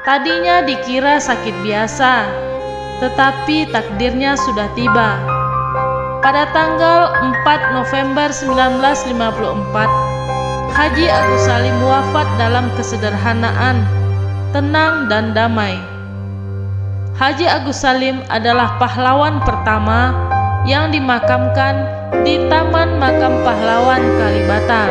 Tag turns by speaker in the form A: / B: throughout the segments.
A: Tadinya dikira sakit biasa, tetapi takdirnya sudah tiba. Pada tanggal 4 November 1954, Haji Agus Salim wafat dalam kesederhanaan, tenang dan damai. Haji Agus Salim adalah pahlawan pertama yang dimakamkan di Taman Makam Pahlawan Kalibata.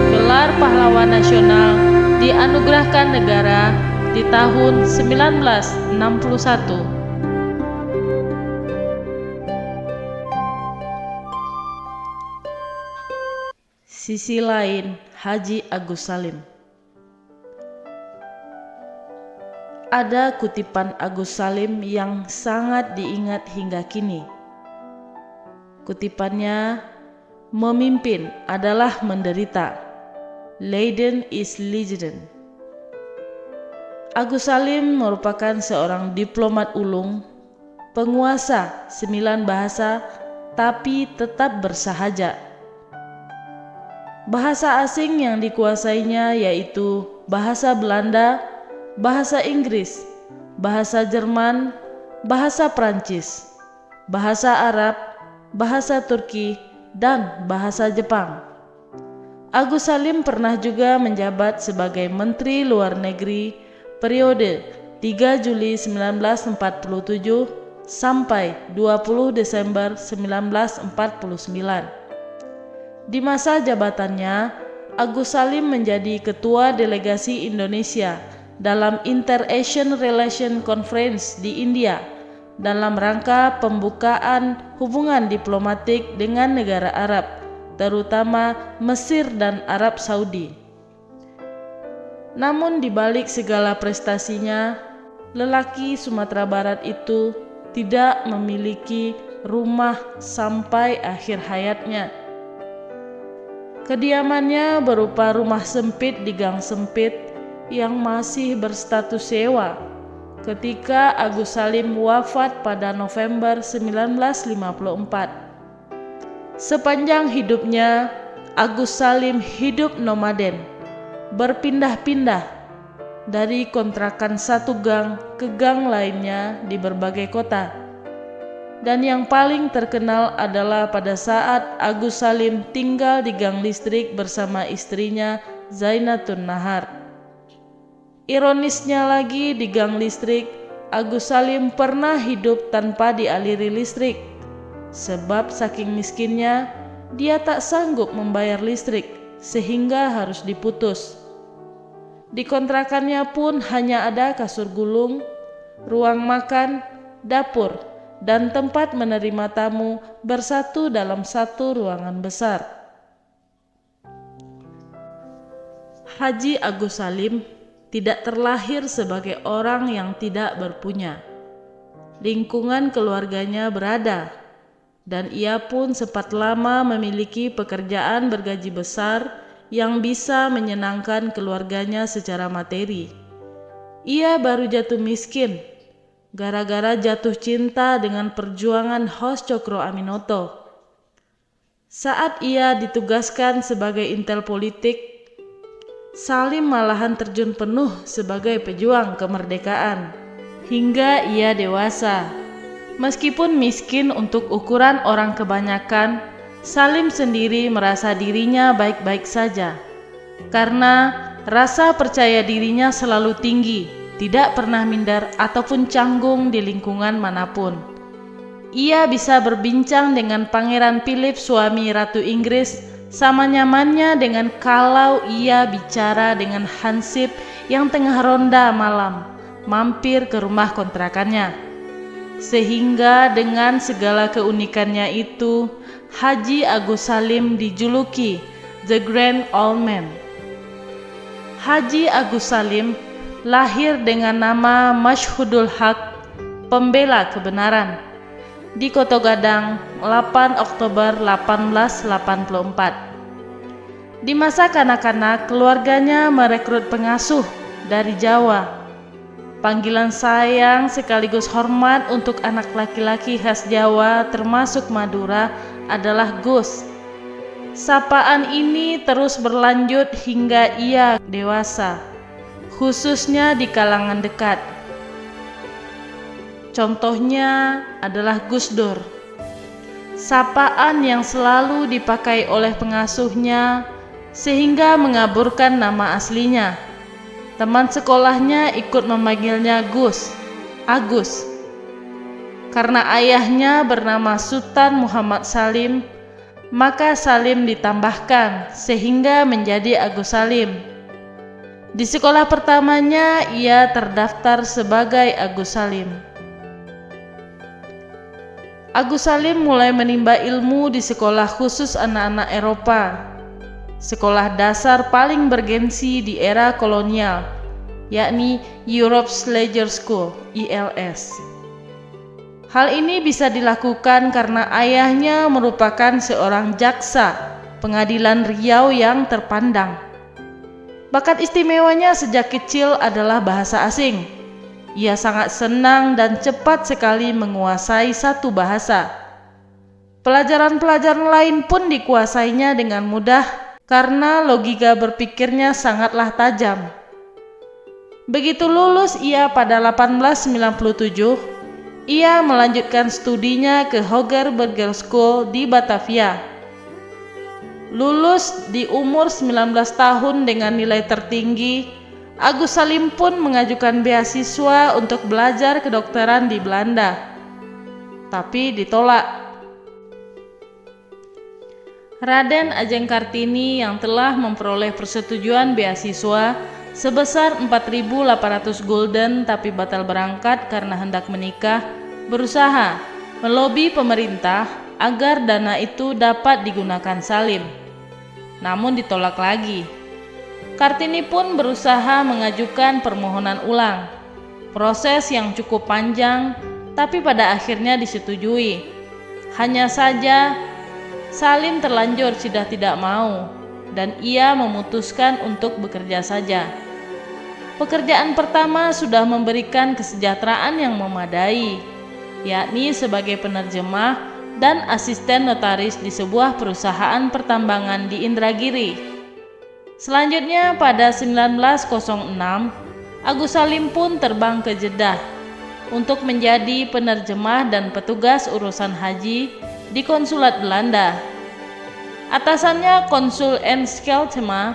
A: Gelar pahlawan nasional dianugerahkan negara di tahun 1961. Sisi lain Haji Agus Salim. Ada kutipan Agus Salim yang sangat diingat hingga kini. Kutipannya, "Memimpin adalah menderita. Leiden is Leiden." Agus Salim merupakan seorang diplomat ulung, penguasa 9 bahasa, tapi tetap bersahaja. Bahasa asing yang dikuasainya yaitu bahasa Belanda, bahasa Inggris, bahasa Jerman, bahasa Prancis, bahasa Arab, bahasa Turki, dan bahasa Jepang. Agus Salim pernah juga menjabat sebagai Menteri Luar Negeri periode 3 Juli 1947 sampai 20 Desember 1949. Di masa jabatannya, Agus Salim menjadi Ketua Delegasi Indonesia dalam Inter-Asian Relation Conference di India dalam rangka pembukaan hubungan diplomatik dengan negara Arab, terutama Mesir dan Arab Saudi. Namun di balik segala prestasinya, lelaki Sumatera Barat itu tidak memiliki rumah sampai akhir hayatnya. Kediamannya berupa rumah sempit di gang sempit yang masih berstatus sewa ketika Agus Salim wafat pada November 1954. Sepanjang hidupnya, Agus Salim hidup nomaden, berpindah-pindah dari kontrakan satu gang ke gang lainnya di berbagai kota. Dan yang paling terkenal adalah pada saat Agus Salim tinggal di gang listrik bersama istrinya Zainatun Nahar. Ironisnya lagi, di gang listrik Agus Salim pernah hidup tanpa dialiri listrik, sebab saking miskinnya dia tak sanggup membayar listrik sehingga harus diputus. Di kontrakannya pun hanya ada kasur gulung, ruang makan, dapur, dan tempat menerima tamu bersatu dalam satu ruangan besar. Haji Agus Salim tidak terlahir sebagai orang yang tidak berpunya. Lingkungan keluarganya berada, dan ia pun sempat lama memiliki pekerjaan bergaji besar yang bisa menyenangkan keluarganya secara materi. Ia baru jatuh miskin gara-gara jatuh cinta dengan perjuangan Hos Cokro Aminoto. Saat ia ditugaskan sebagai intel politik, Salim malahan terjun penuh sebagai pejuang kemerdekaan hingga ia dewasa. Meskipun miskin untuk ukuran orang kebanyakan, Salim sendiri merasa dirinya baik-baik saja karena rasa percaya dirinya selalu tinggi, tidak pernah minder ataupun canggung di lingkungan manapun. Ia bisa berbincang dengan Pangeran Philip, suami Ratu Inggris, sama nyamannya dengan kalau ia bicara dengan Hansip yang tengah ronda malam, mampir ke rumah kontrakannya. Sehingga dengan segala keunikannya itu, Haji Agus Salim dijuluki The Grand Old Man. Haji Agus Salim lahir dengan nama Masyhudul Haq, pembela kebenaran, di Koto Gadang 8 Oktober 1884. Di masa kanak-kanak, keluarganya merekrut pengasuh dari Jawa. Panggilan sayang sekaligus hormat untuk anak laki-laki khas Jawa termasuk Madura adalah Gus. Sapaan ini terus berlanjut hingga ia dewasa, khususnya di kalangan dekat. Contohnya adalah Gus Dur. Sapaan yang selalu dipakai oleh pengasuhnya sehingga mengaburkan nama aslinya. Teman sekolahnya ikut memanggilnya Gus, Agus. Karena ayahnya bernama Sultan Muhammad Salim, maka Salim ditambahkan sehingga menjadi Agus Salim. Di sekolah pertamanya ia terdaftar sebagai Agus Salim. Agus Salim mulai menimba ilmu di sekolah khusus anak-anak Eropa, sekolah dasar paling bergensi di era kolonial, yakni Europe's Leisure School (ELS). Hal ini bisa dilakukan karena ayahnya merupakan seorang jaksa pengadilan Riau yang terpandang. Bakat istimewanya sejak kecil adalah bahasa asing. Ia sangat senang dan cepat sekali menguasai satu bahasa. Pelajaran-pelajaran lain pun dikuasainya dengan mudah karena logika berpikirnya sangatlah tajam. Begitu lulus ia pada 1897, ia melanjutkan studinya ke Hoger Berger School di Batavia. Lulus di umur 19 tahun dengan nilai tertinggi, Agus Salim pun mengajukan beasiswa untuk belajar kedokteran di Belanda, tapi ditolak. Raden Ajeng Kartini yang telah memperoleh persetujuan beasiswa sebesar 4.800 gulden tapi batal berangkat karena hendak menikah, berusaha melobi pemerintah agar dana itu dapat digunakan Salim. Namun ditolak lagi. Kartini pun berusaha mengajukan permohonan ulang. Proses yang cukup panjang, tapi pada akhirnya disetujui. Hanya saja Salim terlanjur sudah tidak mau, dan ia memutuskan untuk bekerja saja. Pekerjaan pertama sudah memberikan kesejahteraan yang memadai, yakni sebagai penerjemah dan asisten notaris di sebuah perusahaan pertambangan di Indragiri. Selanjutnya pada 1906, Agus Salim pun terbang ke Jeddah untuk menjadi penerjemah dan petugas urusan haji di konsulat Belanda. Atasannya Konsul Ernst Keltema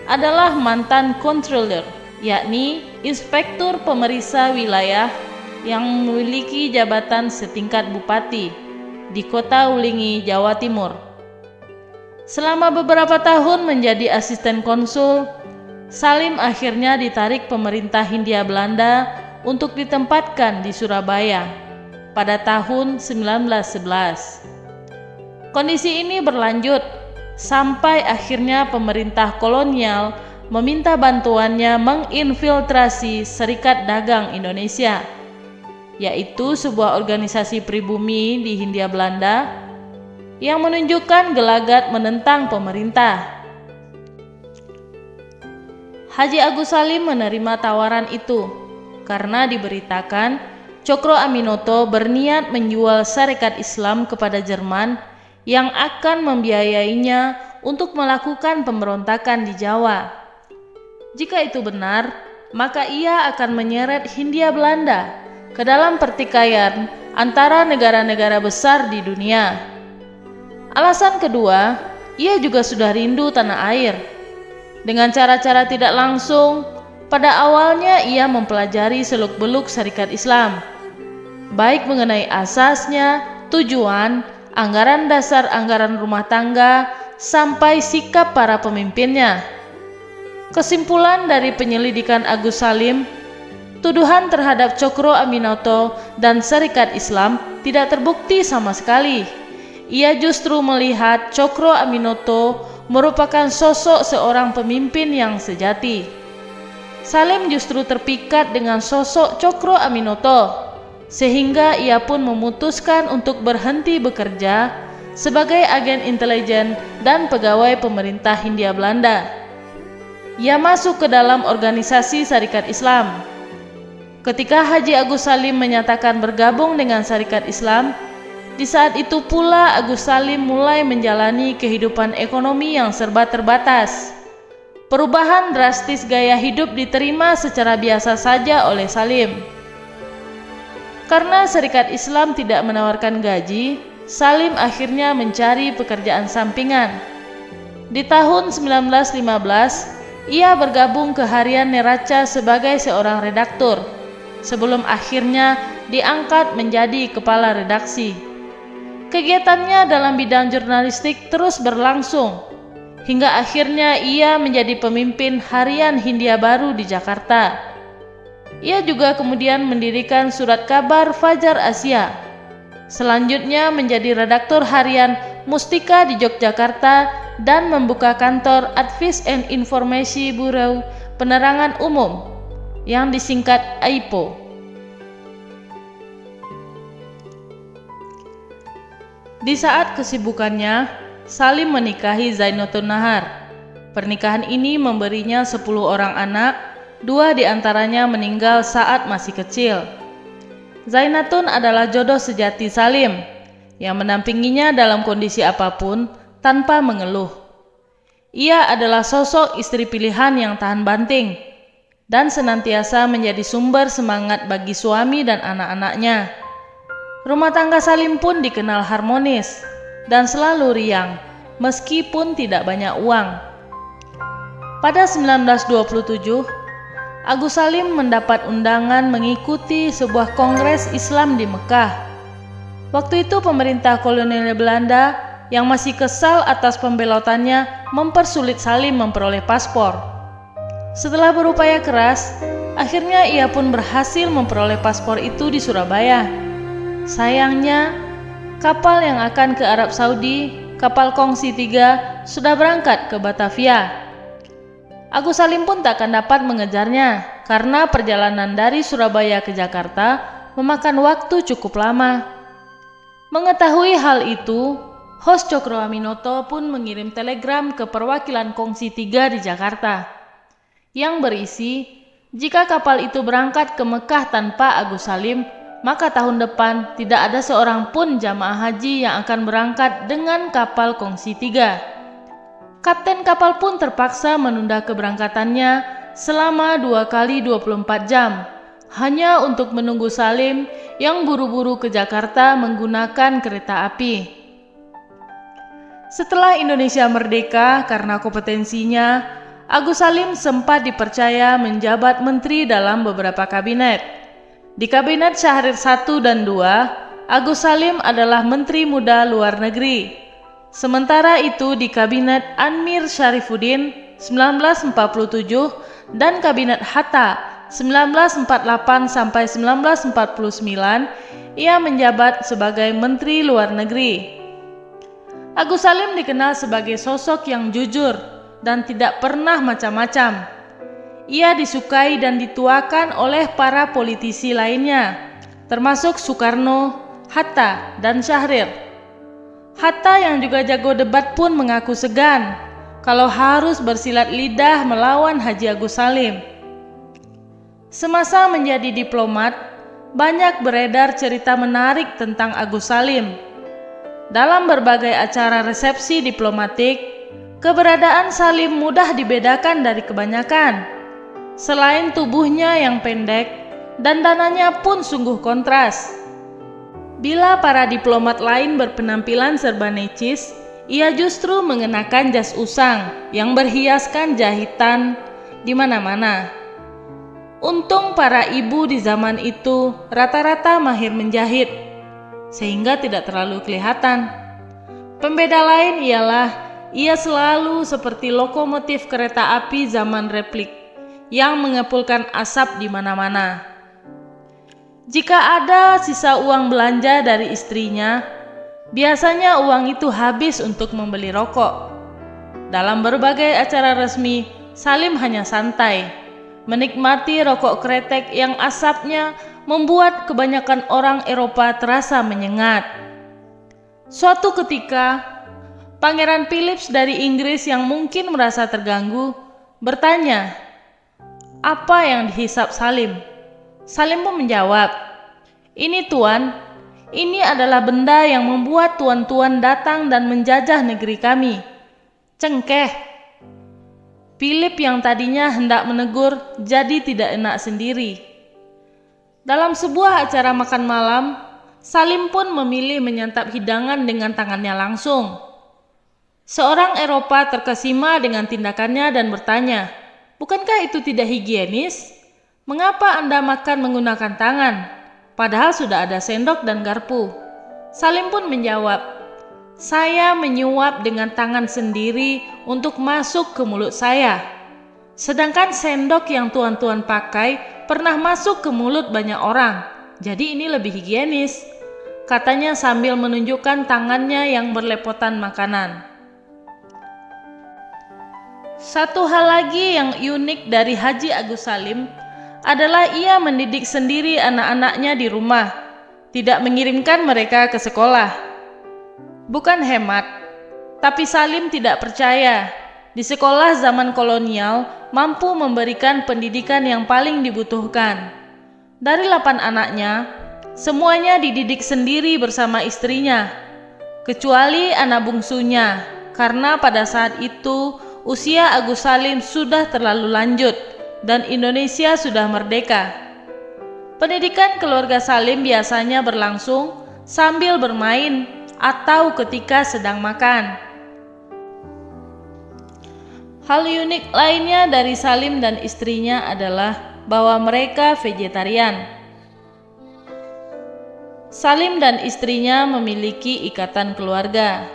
A: adalah mantan controller, yakni inspektur pemeriksa wilayah yang memiliki jabatan setingkat bupati di kota Wulingi, Jawa Timur. Selama beberapa tahun menjadi asisten konsul, Salim akhirnya ditarik pemerintah Hindia Belanda untuk ditempatkan di Surabaya pada tahun 1911. Kondisi ini berlanjut sampai akhirnya pemerintah kolonial meminta bantuannya menginfiltrasi Serikat Dagang Indonesia, yaitu sebuah organisasi pribumi di Hindia Belanda yang menunjukkan gelagat menentang pemerintah. Haji Agus Salim menerima tawaran itu karena diberitakan Cokro Aminoto berniat menjual Syarikat Islam kepada Jerman yang akan membiayainya untuk melakukan pemberontakan di Jawa. Jika itu benar, maka ia akan menyeret Hindia Belanda ke dalam pertikaian antara negara-negara besar di dunia. Alasan kedua, ia juga sudah rindu tanah air. Dengan cara-cara tidak langsung, pada awalnya ia mempelajari seluk-beluk Syarikat Islam, baik mengenai asasnya, tujuan, anggaran dasar, anggaran rumah tangga, sampai sikap para pemimpinnya. Kesimpulan dari penyelidikan Agus Salim, tuduhan terhadap Cokro Aminoto dan Syarikat Islam tidak terbukti sama sekali. Ia justru melihat Cokro Aminoto merupakan sosok seorang pemimpin yang sejati. Salim justru terpikat dengan sosok Cokro Aminoto, sehingga ia pun memutuskan untuk berhenti bekerja sebagai agen intelijen dan pegawai pemerintah Hindia Belanda. Ia masuk ke dalam organisasi Syarikat Islam. Ketika Haji Agus Salim menyatakan bergabung dengan Syarikat Islam, di saat itu pula Agus Salim mulai menjalani kehidupan ekonomi yang serba terbatas. Perubahan drastis gaya hidup diterima secara biasa saja oleh Salim. Karena Syarikat Islam tidak menawarkan gaji, Salim akhirnya mencari pekerjaan sampingan. Di tahun 1915, ia bergabung ke harian Neraca sebagai seorang redaktur, sebelum akhirnya diangkat menjadi kepala redaksi. Kegiatannya dalam bidang jurnalistik terus berlangsung, hingga akhirnya ia menjadi pemimpin harian Hindia Baru di Jakarta. Ia juga kemudian mendirikan surat kabar Fajar Asia. Selanjutnya menjadi redaktur harian Mustika di Yogyakarta dan membuka kantor Advice and Informasi Bureau Penerangan Umum yang disingkat AIPO. Di saat kesibukannya, Salim menikahi Zainatun Nahar. Pernikahan ini memberinya 10 orang anak, 2 diantaranya meninggal saat masih kecil. Zainatun adalah jodoh sejati Salim, yang mendampinginya dalam kondisi apapun tanpa mengeluh. Ia adalah sosok istri pilihan yang tahan banting, dan senantiasa menjadi sumber semangat bagi suami dan anak-anaknya. Rumah tangga Salim pun dikenal harmonis dan selalu riang, meskipun tidak banyak uang. Pada 1927, Agus Salim mendapat undangan mengikuti sebuah kongres Islam di Mekah. Waktu itu pemerintah kolonial Belanda yang masih kesal atas pembelotannya mempersulit Salim memperoleh paspor. Setelah berupaya keras, akhirnya ia pun berhasil memperoleh paspor itu di Surabaya. Sayangnya, kapal yang akan ke Arab Saudi, kapal Kongsi 3, sudah berangkat ke Batavia. Agus Salim pun tak akan dapat mengejarnya karena perjalanan dari Surabaya ke Jakarta memakan waktu cukup lama. Mengetahui hal itu, Hos Cokroaminoto pun mengirim telegram ke perwakilan Kongsi 3 di Jakarta yang berisi, jika kapal itu berangkat ke Mekah tanpa Agus Salim, maka tahun depan tidak ada seorang pun jamaah haji yang akan berangkat dengan kapal Kongsi 3. Kapten kapal pun terpaksa menunda keberangkatannya selama 2 kali 24 jam, hanya untuk menunggu Salim yang buru-buru ke Jakarta menggunakan kereta api. Setelah Indonesia merdeka karena kompetensinya, Agus Salim sempat dipercaya menjabat menteri dalam beberapa kabinet. Di kabinet Syahrir I dan II, Agus Salim adalah Menteri Muda Luar Negeri. Sementara itu di kabinet Anmir Syarifuddin 1947 dan kabinet Hatta 1948 sampai 1949, ia menjabat sebagai Menteri Luar Negeri. Agus Salim dikenal sebagai sosok yang jujur dan tidak pernah macam-macam. Ia disukai dan dituakan oleh para politisi lainnya, termasuk Soekarno, Hatta, dan Syahrir. Hatta yang juga jago debat pun mengaku segan kalau harus bersilat lidah melawan Haji Agus Salim. Semasa menjadi diplomat, banyak beredar cerita menarik tentang Agus Salim. Dalam berbagai acara resepsi diplomatik, keberadaan Salim mudah dibedakan dari kebanyakan. Selain tubuhnya yang pendek, dandanannya pun sungguh kontras. Bila para diplomat lain berpenampilan serba necis, ia justru mengenakan jas usang yang berhiaskan jahitan di mana-mana. Untung para ibu di zaman itu rata-rata mahir menjahit, sehingga tidak terlalu kelihatan. Pembeda lain ialah ia selalu seperti lokomotif kereta api zaman replik yang mengepulkan asap di mana-mana. Jika ada sisa uang belanja dari istrinya, biasanya uang itu habis untuk membeli rokok. Dalam berbagai acara resmi, Salim hanya santai, menikmati rokok kretek yang asapnya membuat kebanyakan orang Eropa terasa menyengat. Suatu ketika, Pangeran Philips dari Inggris yang mungkin merasa terganggu, bertanya, apa yang dihisap Salim? Salim pun menjawab, "Ini Tuan, ini adalah benda yang membuat tuan-tuan datang dan menjajah negeri kami." Cengkeh. Philip yang tadinya hendak menegur jadi tidak enak sendiri. Dalam sebuah acara makan malam, Salim pun memilih menyantap hidangan dengan tangannya langsung. Seorang Eropa terkesima dengan tindakannya dan bertanya, "Bukankah itu tidak higienis? Mengapa Anda makan menggunakan tangan? Padahal sudah ada sendok dan garpu." Salim pun menjawab, "Saya menyuap dengan tangan sendiri untuk masuk ke mulut saya. Sedangkan sendok yang tuan-tuan pakai pernah masuk ke mulut banyak orang. Jadi ini lebih higienis," katanya sambil menunjukkan tangannya yang berlepotan makanan. Satu hal lagi yang unik dari Haji Agus Salim adalah ia mendidik sendiri anak-anaknya di rumah, tidak mengirimkan mereka ke sekolah. Bukan hemat, tapi Salim tidak percaya di sekolah zaman kolonial mampu memberikan pendidikan yang paling dibutuhkan. Dari 8 anaknya, semuanya dididik sendiri bersama istrinya, kecuali anak bungsunya, karena pada saat itu usia Agus Salim sudah terlalu lanjut dan Indonesia sudah merdeka. Pendidikan keluarga Salim biasanya berlangsung sambil bermain atau ketika sedang makan. Hal unik lainnya dari Salim dan istrinya adalah bahwa mereka vegetarian. Salim dan istrinya memiliki ikatan keluarga.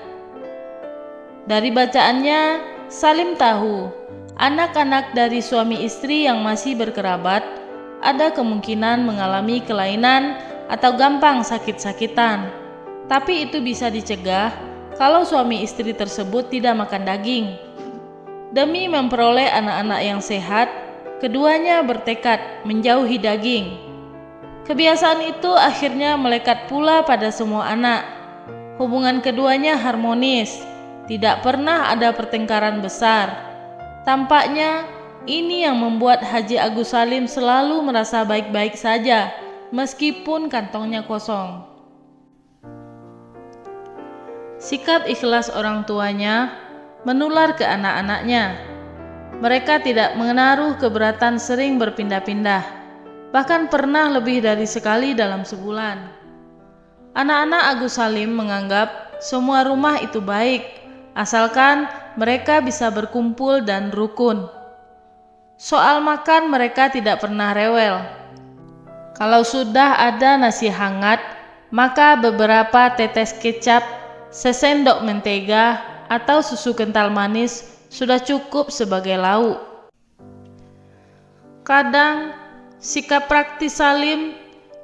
A: Dari bacaannya, Salim tahu anak-anak dari suami istri yang masih berkerabat ada kemungkinan mengalami kelainan atau gampang sakit-sakitan. Tapi itu bisa dicegah kalau suami istri tersebut tidak makan daging. Demi memperoleh anak-anak yang sehat, keduanya bertekad menjauhi daging. Kebiasaan itu akhirnya melekat pula pada semua anak. Hubungan keduanya harmonis, tidak pernah ada pertengkaran besar. Tampaknya ini yang membuat Haji Agus Salim selalu merasa baik-baik saja, meskipun kantongnya kosong. Sikap ikhlas orang tuanya menular ke anak-anaknya. Mereka tidak menaruh keberatan sering berpindah-pindah, bahkan pernah lebih dari sekali dalam sebulan. Anak-anak Agus Salim menganggap semua rumah itu baik, asalkan mereka bisa berkumpul dan rukun. Soal makan mereka tidak pernah rewel. Kalau sudah ada nasi hangat, maka beberapa tetes kecap, sesendok mentega, atau susu kental manis sudah cukup sebagai lauk. Kadang, sikap praktis Salim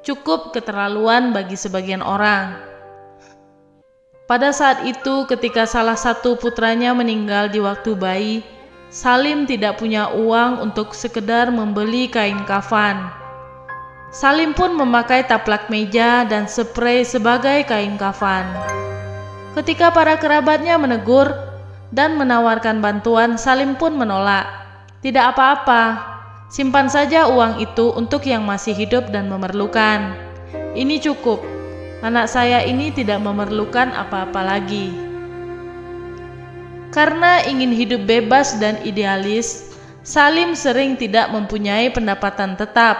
A: cukup keterlaluan bagi sebagian orang. Pada saat itu, ketika salah satu putranya meninggal di waktu bayi, Salim tidak punya uang untuk sekedar membeli kain kafan. Salim pun memakai taplak meja dan sprei sebagai kain kafan. Ketika para kerabatnya menegur dan menawarkan bantuan, Salim pun menolak. "Tidak apa-apa, simpan saja uang itu untuk yang masih hidup dan memerlukan. Ini cukup. Anak saya ini tidak memerlukan apa-apa lagi." Karena ingin hidup bebas dan idealis, Salim sering tidak mempunyai pendapatan tetap.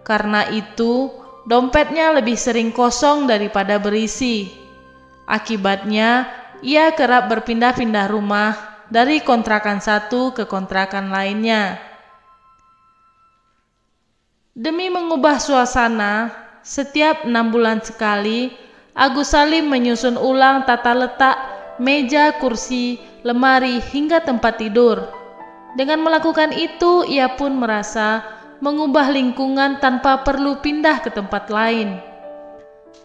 A: Karena itu, dompetnya lebih sering kosong daripada berisi. Akibatnya, ia kerap berpindah-pindah rumah dari kontrakan satu ke kontrakan lainnya. Demi mengubah suasana, setiap 6 bulan sekali, Agus Salim menyusun ulang tata letak meja, kursi, lemari, hingga tempat tidur. Dengan melakukan itu, ia pun merasa mengubah lingkungan tanpa perlu pindah ke tempat lain.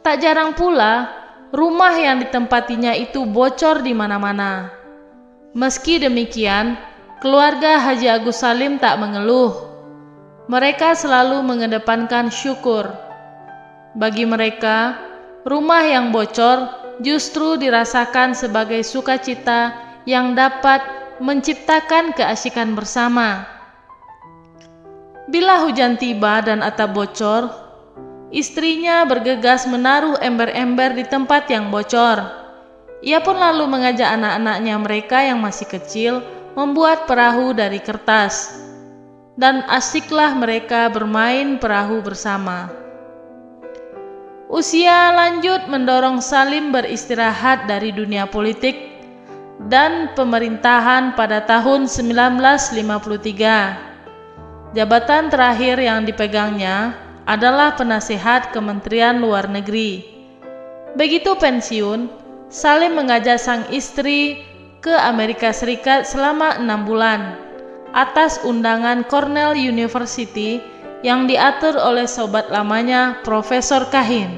A: Tak jarang pula, rumah yang ditempatinya itu bocor di mana-mana. Meski demikian, keluarga Haji Agus Salim tak mengeluh. Mereka selalu mengedepankan syukur. Bagi mereka, rumah yang bocor justru dirasakan sebagai sukacita yang dapat menciptakan keasikan bersama. Bila hujan tiba dan atap bocor, istrinya bergegas menaruh ember-ember di tempat yang bocor. Ia pun lalu mengajak anak-anaknya mereka yang masih kecil membuat perahu dari kertas. Dan asyiklah mereka bermain perahu bersama. Usia lanjut mendorong Salim beristirahat dari dunia politik dan pemerintahan pada tahun 1953. Jabatan terakhir yang dipegangnya adalah penasehat Kementerian Luar Negeri. Begitu pensiun, Salim mengajak sang istri ke Amerika Serikat selama 6 bulan atas undangan Cornell University yang diatur oleh sobat lamanya Profesor Kahin.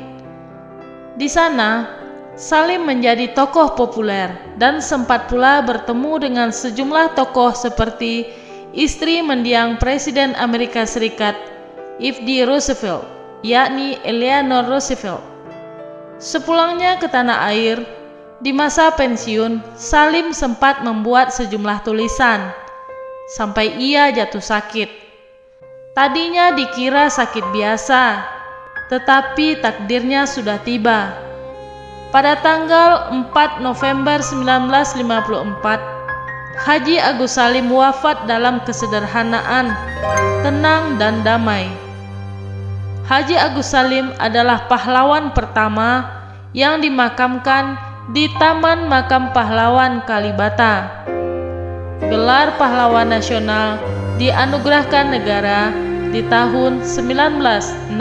A: Di sana, Salim menjadi tokoh populer dan sempat pula bertemu dengan sejumlah tokoh seperti istri mendiang Presiden Amerika Serikat F.D. Roosevelt, yakni Eleanor Roosevelt. Sepulangnya ke tanah air, di masa pensiun, Salim sempat membuat sejumlah tulisan, sampai ia jatuh sakit. Tadinya dikira sakit biasa, tetapi takdirnya sudah tiba. Pada tanggal 4 November 1954, Haji Agus Salim wafat dalam kesederhanaan, tenang dan damai. Haji Agus Salim adalah pahlawan pertama yang dimakamkan di Taman Makam Pahlawan Kalibata. Gelar pahlawan nasional dianugerahkan negara di tahun 1961.